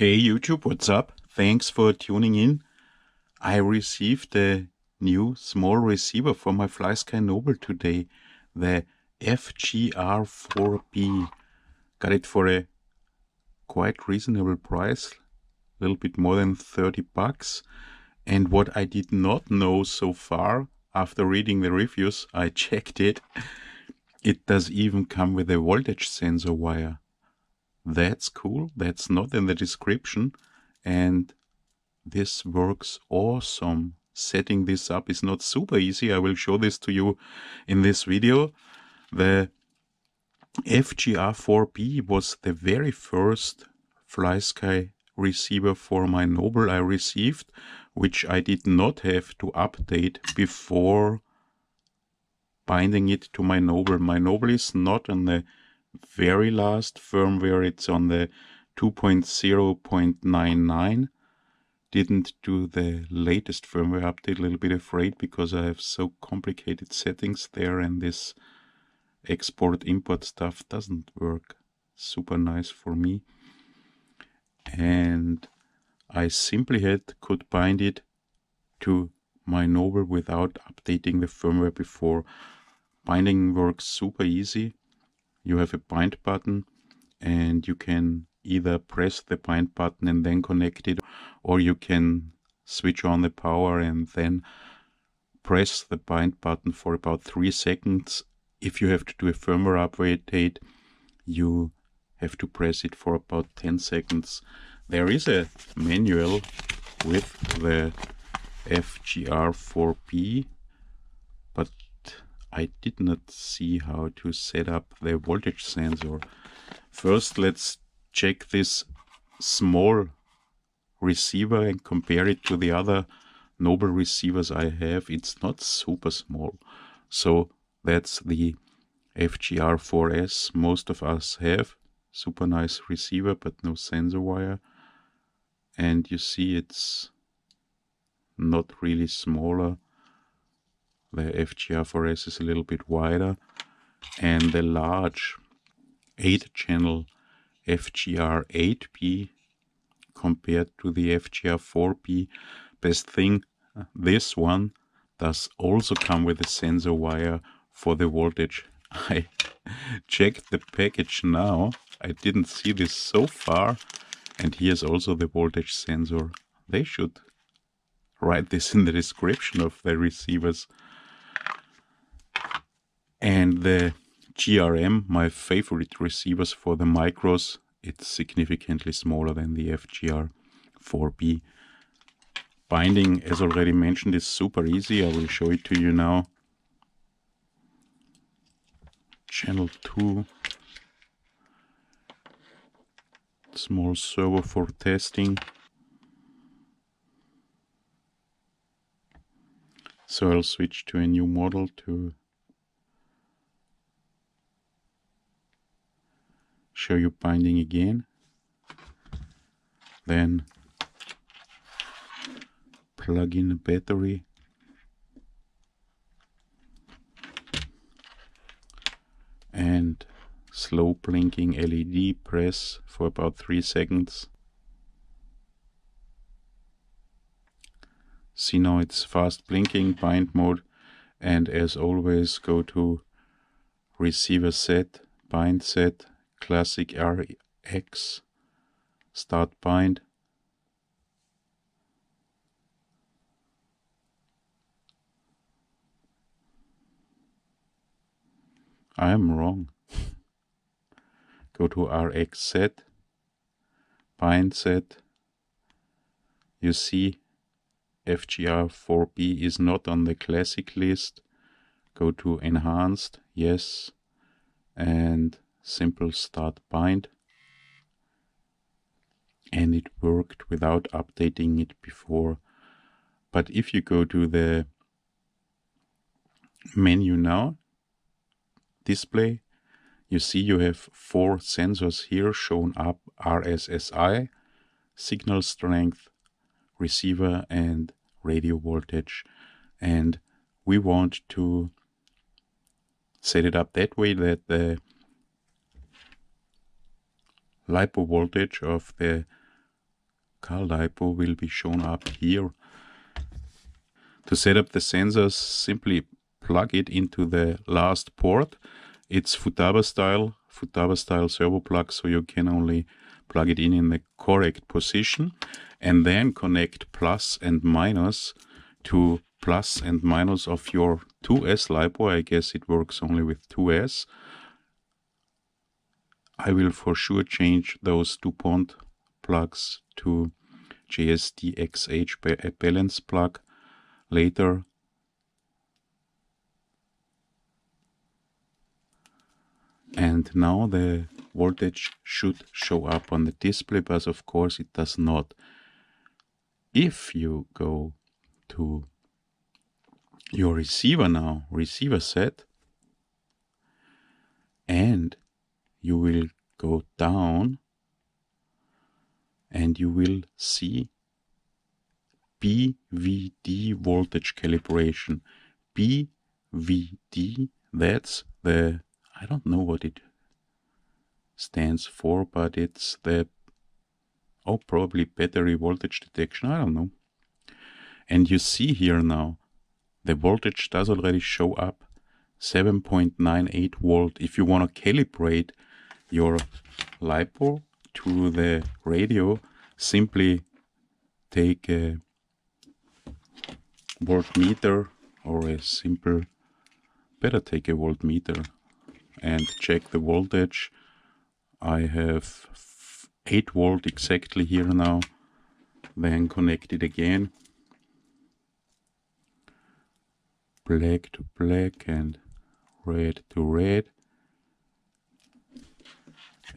Hey YouTube, what's up? Thanks for tuning in. I received a new small receiver for my Flysky Noble today, the FGr4B. Got it for a quite reasonable price, a little bit more than 30 bucks. And what I did not know so far, after reading the reviews, I checked it. It does even come with a voltage sensor wire. That's cool. That's not in the description. And this works awesome. Setting this up is not super easy. I will show this to you in this video. The FGr4B was the very first Flysky receiver for my Noble I received, which I did not have to update before binding it to my Noble. My Noble is not on the very last firmware, it's on the 2.0.99. Didn't do the latest firmware update, a little bit afraid because I have so complicated settings there and this export import stuff doesn't work super nice for me. And I simply could bind it to my Noble without updating the firmware before. Binding works super easy. You have a bind button and you can either press the bind button and then connect it, or you can switch on the power and then press the bind button for about 3 seconds. If you have to do a firmware update, you have to press it for about 10 seconds. There is a manual with the FGr4B, but I did not see how to set up the voltage sensor. First, let's check this small receiver and compare it to the other Noble receivers I have. It's not super small. So that's the FGr4S most of us have. Super nice receiver, but no sensor wire. And you see it's not really smaller. The FGr4S is a little bit wider, and the large 8-channel FGr8B compared to the FGr4B. Best thing, this one does also come with a sensor wire for the voltage. I checked the package now. I didn't see this so far. And here's also the voltage sensor. They should write this in the description of the receivers. And the GRM, my favorite receivers for the micros, it's significantly smaller than the FGr4B. Binding, as already mentioned, is super easy. I will show it to you now. Channel 2. Small servo for testing. So I'll switch to a new model to show you binding again. Then plug in a battery. And slow blinking LED, press for about 3 seconds. See, now it's fast blinking, bind mode, and as always go to receiver set, bind set, classic RX, start bind. I am wrong. Go to RX set, bind set. You see FGr4B is not on the classic list. Go to enhanced, yes, and simple start bind. And it worked without updating it before. But if you go to the menu now, display, you see you have 4 sensors here shown up: RSSI, signal strength, receiver, and radio voltage. And we want to set it up that way that the LiPo voltage of the cal LiPo will be shown up here. To set up the sensors, simply plug it into the last port. It's Futaba style servo plug, so you can only plug it in the correct position, and then connect plus and minus to plus and minus of your 2S LiPo. I guess it works only with 2S. I will for sure change those 2-pont plugs to JST-XH balance plug later. And now the voltage should show up on the display, but of course it does not. If you go to your receiver now, receiver set, and you will go down and you will see Bvd Voltage Calibration. Bvd, that's the, I don't know what it stands for, but it's the, oh, probably battery voltage detection, I don't know. And you see here now, the voltage does already show up, 7.98 volt. If you want to calibrate your LiPo to the radio, simply take a voltmeter, or a simple, better take a voltmeter and check the voltage. I have 8 volt exactly here now. Then connect it again, black to black and red to red.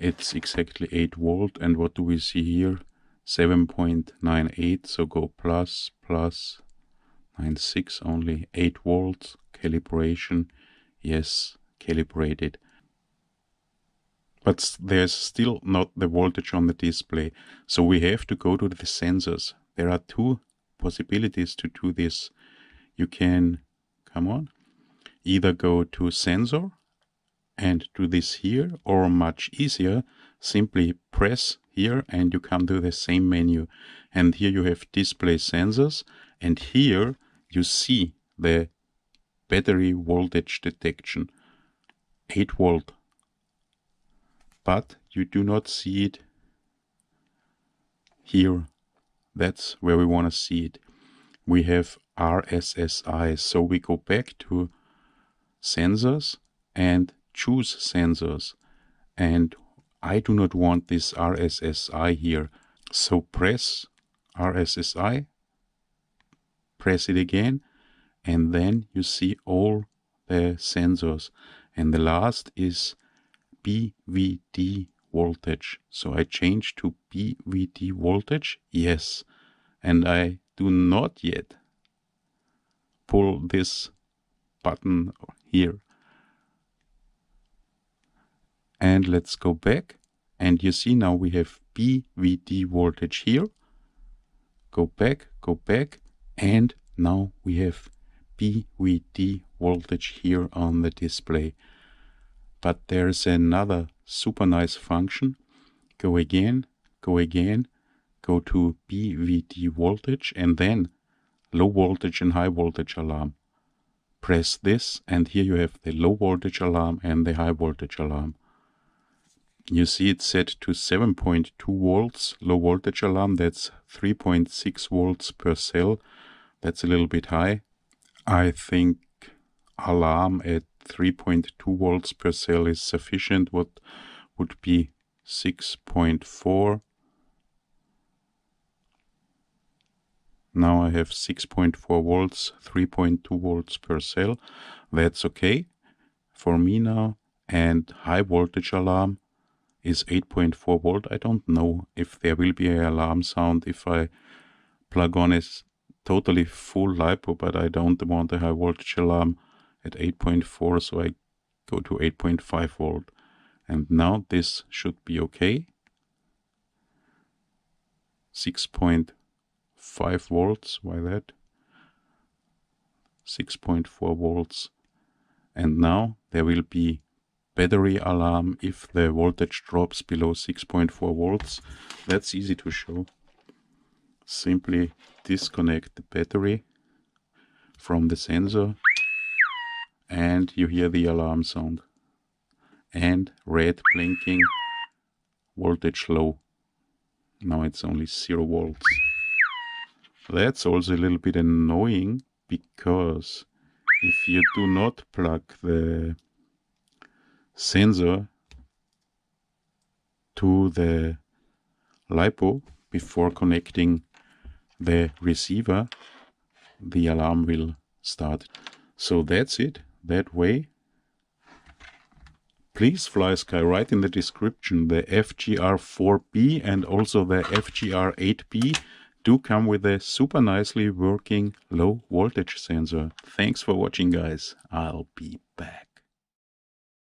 It's exactly 8 volt, and what do we see here? 7.98, so go plus 96, only 8 volts. Calibration, yes, calibrated. But there's still not the voltage on the display, so we have to go to the sensors. There are 2 possibilities to do this. You can, come on, either go to sensor and do this here, or much easier, simply press here and you come to the same menu. And here you have display sensors, and here you see the battery voltage detection, 8 volt. But you do not see it here. That's where we want to see it. We have RSSI, so we go back to sensors and choose sensors. And I do not want this RSSI here. So press RSSI, press it again, and then you see all the sensors. And the last is Bvd voltage. So I change to Bvd voltage, yes. And I do not yet pull this button here. And let's go back, and you see now we have Bvd voltage here. Go back, and now we have Bvd voltage here on the display. But there's another super nice function. Go again, go to Bvd voltage, and then low voltage and high voltage alarm. Press this, and here you have the low voltage alarm and the high voltage alarm. You see it's set to 7.2 volts low voltage alarm. That's 3.6 volts per cell. That's a little bit high. I think alarm at 3.2 volts per cell is sufficient. What would be 6.4? Now I have 6.4 volts, 3.2 volts per cell. That's okay for me now. And high voltage alarm is 8.4 volt. I don't know if there will be an alarm sound if I plug on a totally full LiPo, but I don't want a high voltage alarm at 8.4, so I go to 8.5 volt. And now this should be okay. 6.5 volts, why that? 6.4 volts. And now there will be battery alarm if the voltage drops below 6.4 volts. That's easy to show. simply disconnect the battery from the sensor and you hear the alarm sound and red blinking, voltage low. Now it's only 0 volts. That's also a little bit annoying, because if you do not plug the sensor to the LiPo before connecting the receiver, the alarm will start. So that's it, that way. Please, Flysky, write in the description the FGr4B and also the FGr8B do come with a super nicely working low voltage sensor. Thanks for watching, guys. I'll be back.